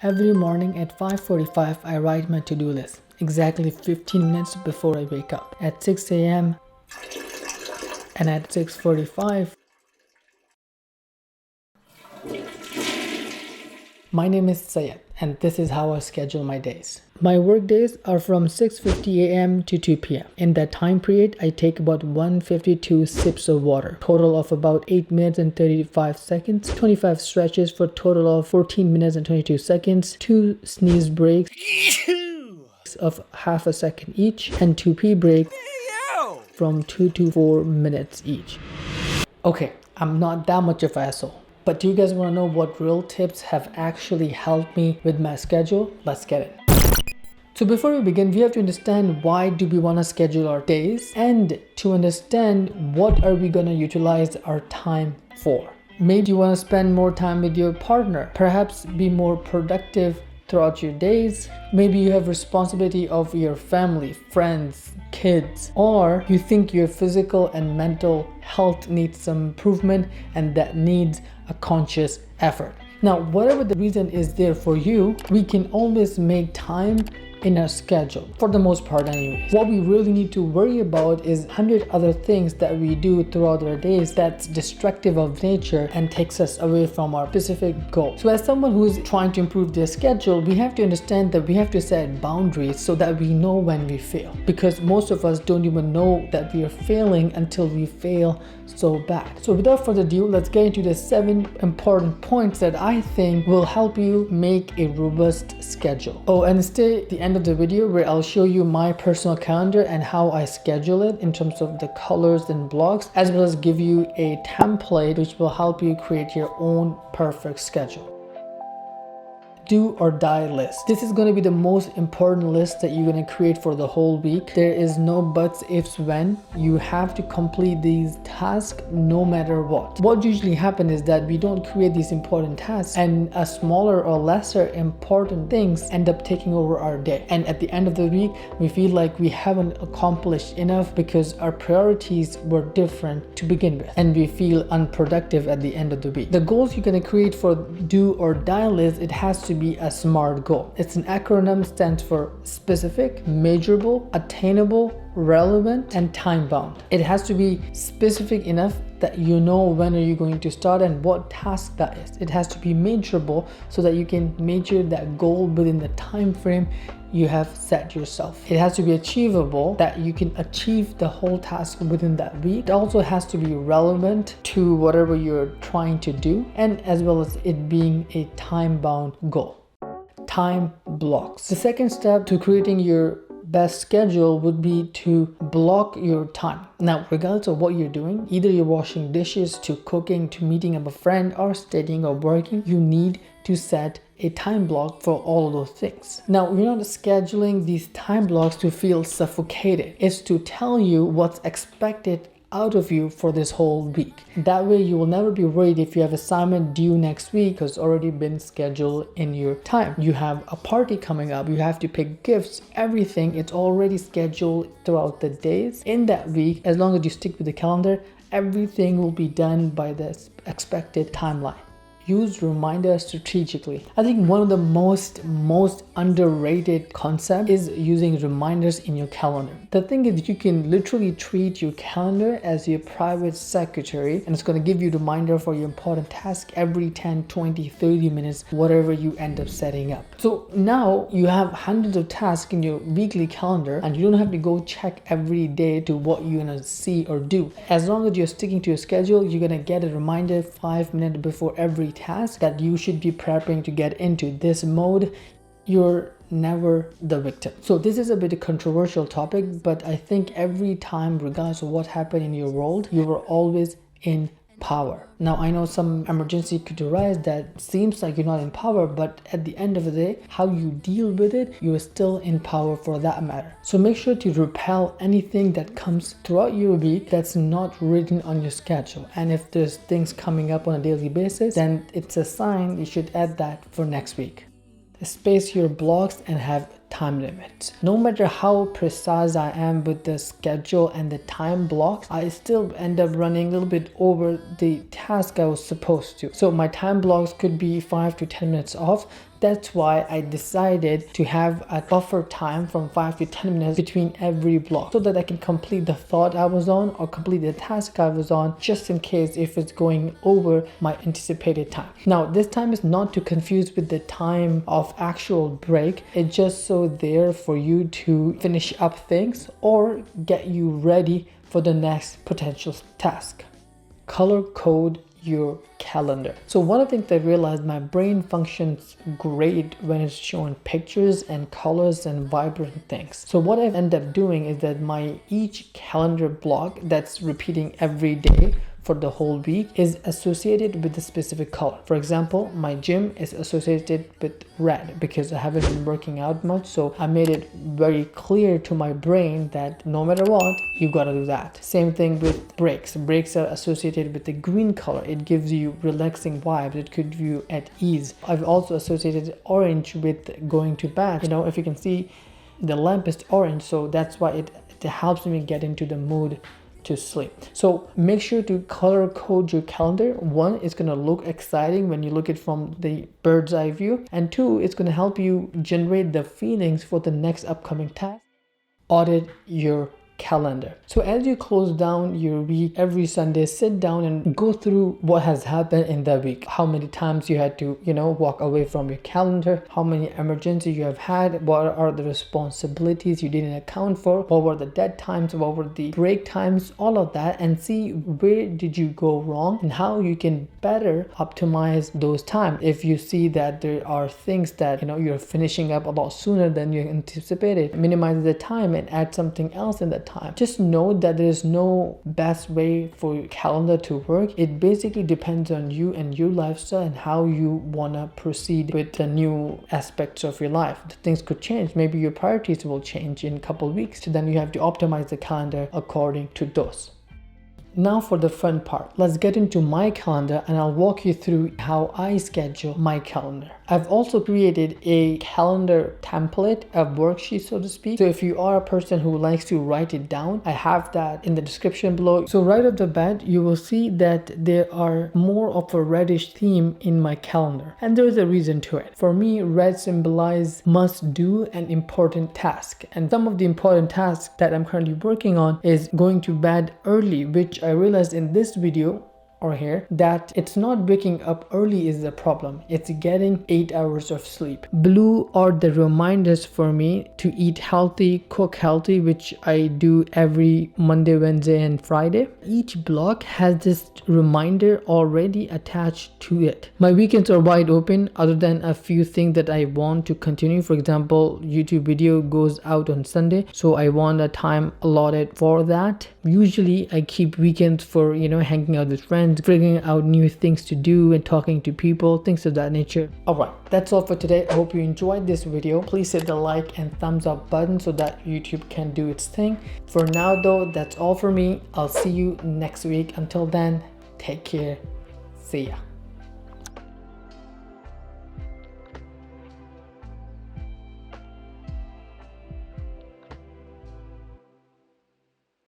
Every morning at 5:45, I write my to-do list, exactly 15 minutes before I wake up. At 6 a.m. and at 6:45, my name is Sayed, and this is how I schedule my days. My work days are from 6:50 a.m. to 2 p.m. In that time period, I take about 152 sips of water, total of about 8 minutes and 35 seconds, 25 stretches for a total of 14 minutes and 22 seconds, 2 sneeze breaks of half a second each, and 2 pee breaks from 2 to 4 minutes each. Okay, I'm not that much of an asshole. But do you guys want to know what real tips have actually helped me with my schedule? Let's get it. So before we begin, we have to understand why do we want to schedule our days, and to understand what are we going to utilize our time for. Maybe you want to spend more time with your partner, perhaps be more productive throughout your days. Maybe you have responsibility of your family, friends, kids, or you think your physical and mental health needs some improvement and that needs a conscious effort. Now, whatever the reason is there for you, we can always make time in our schedule, for the most part anyway. What we really need to worry about is 100 other things that we do throughout our days that's destructive of nature and takes us away from our specific goal. So as someone who is trying to improve their schedule, we have to understand that we have to set boundaries so that we know when we fail, because most of us don't even know that we are failing until we fail so bad. So without further ado, let's get into the 7 important points that I think will help you make a robust schedule. Oh, and stay at the end of the video where I'll show you my personal calendar and how I schedule it in terms of the colors and blocks, as well as give you a template which will help you create your own perfect schedule. Do or die list. This is going to be the most important list that you're going to create for the whole week. There is no buts, ifs, when. You have to complete these tasks no matter what. What usually happens is that we don't create these important tasks, and a smaller or lesser important things end up taking over our day. And at the end of the week, we feel like we haven't accomplished enough because our priorities were different to begin with, and we feel unproductive at the end of the week. The goals you're going to create for do or die list, it has to be a SMART goal. It's an acronym, stands for specific, measurable, attainable, relevant, and time bound. It has to be specific enough that you know when are you going to start and what task that is. It has to be measurable so that you can measure that goal within the time frame you have set yourself. It has to be achievable, that you can achieve the whole task within that week. It also has to be relevant to whatever you're trying to do, and as well as it being a time-bound goal. Time blocks. The second step to creating your best schedule would be to block your time. Now, regardless of what you're doing, either you're washing dishes to cooking to meeting up a friend or studying or working, you need to set a time block for all of those things. Now, we're not scheduling these time blocks to feel suffocated. It's to tell you what's expected out of you for this whole week. That way you will never be worried if you have assignment due next week because it's already been scheduled in your time. You have a party coming up, you have to pick gifts, everything, it's already scheduled throughout the days in that week. As long as you stick with the calendar, everything will be done by the expected timeline. Use reminders strategically. I think one of the most underrated concept is using reminders in your calendar. The thing is, you can literally treat your calendar as your private secretary, and it's going to give you a reminder for your important task every 10, 20, 30 minutes, whatever you end up setting up. So now you have hundreds of tasks in your weekly calendar, and you don't have to go check every day to what you're going to see or do. As long as you're sticking to your schedule, you're going to get a reminder 5 minutes before every task that you should be preparing to get into this mode. You're never the victim. So this is a bit of a controversial topic, but I think every time, regardless of what happened in your world, you were always in power. Now, I know some emergency could arise that seems like you're not in power, but at the end of the day, how you deal with it, you're still in power for that matter. So make sure to repel anything that comes throughout your week that's not written on your schedule. And if there's things coming up on a daily basis, then it's a sign you should add that for next week. Space your blocks and have time limits. No matter how precise I am with the schedule and the time blocks, I still end up running a little bit over the task I was supposed to. So my time blocks could be 5 to 10 minutes off. That's why I decided to have a buffer time from 5 to 10 minutes between every block so that I can complete the thought I was on or complete the task I was on, just in case if it's going over my anticipated time. Now, this time is not to confuse with the time of actual break. It's just so there for you to finish up things or get you ready for the next potential task. Color code your calendar. So one of the things I realized, my brain functions great when it's showing pictures and colors and vibrant things. So what I've ended up doing is that my each calendar block that's repeating every day for the whole week is associated with a specific color. For example, my gym is associated with red because I haven't been working out much, so I made it very clear to my brain that no matter what, you gotta do that. Same thing with breaks. Breaks are associated with the green color. It gives you relaxing vibes. It could you at ease. I've also associated orange with going to bed. You know, if you can see, the lamp is orange, so that's why it helps me get into the mood to sleep. So make sure to color code your calendar. One, it's going to look exciting when you look at it from the bird's eye view, and two, it's going to help you generate the feelings for the next upcoming task. Audit your calendar. So as you close down your week, every Sunday, sit down and go through what has happened in the week. How many times you had to, walk away from your calendar, how many emergencies you have had, what are the responsibilities you didn't account for, what were the dead times, what were the break times, all of that, and see where did you go wrong and how you can better optimize those times. If you see that there are things that you're finishing up a lot sooner than you anticipated, minimize the time and add something else in that time. Just know that there is no best way for your calendar to work. It basically depends on you and your lifestyle and how you want to proceed with the new aspects of your life. Things could change. Maybe your priorities will change in a couple of weeks, so then you have to optimize the calendar according to those. Now for the fun part. Let's get into my calendar and I'll walk you through how I schedule my calendar. I've also created a calendar template, a worksheet so to speak. So if you are a person who likes to write it down, I have that in the description below. So right off the bat, you will see that there are more of a reddish theme in my calendar. And there's a reason to it. For me, red symbolizes must do an important task. And some of the important tasks that I'm currently working on is going to bed early, which I realized in this video or here that it's not waking up early is the problem. It's getting 8 hours of sleep. Blue are the reminders for me to eat healthy, cook healthy, which I do every Monday, Wednesday, and Friday. Each block has this reminder already attached to it. My weekends are wide open other than a few things that I want to continue. For example, YouTube video goes out on Sunday, so I want a time allotted for that. Usually I keep weekends for hanging out with friends, figuring out new things to do and talking to people, things of that nature. Alright, that's all for today. I hope you enjoyed this video. Please hit the like and thumbs up button so that YouTube can do its thing. For now though, that's all for me. I'll see you next week. Until then, take care. See ya.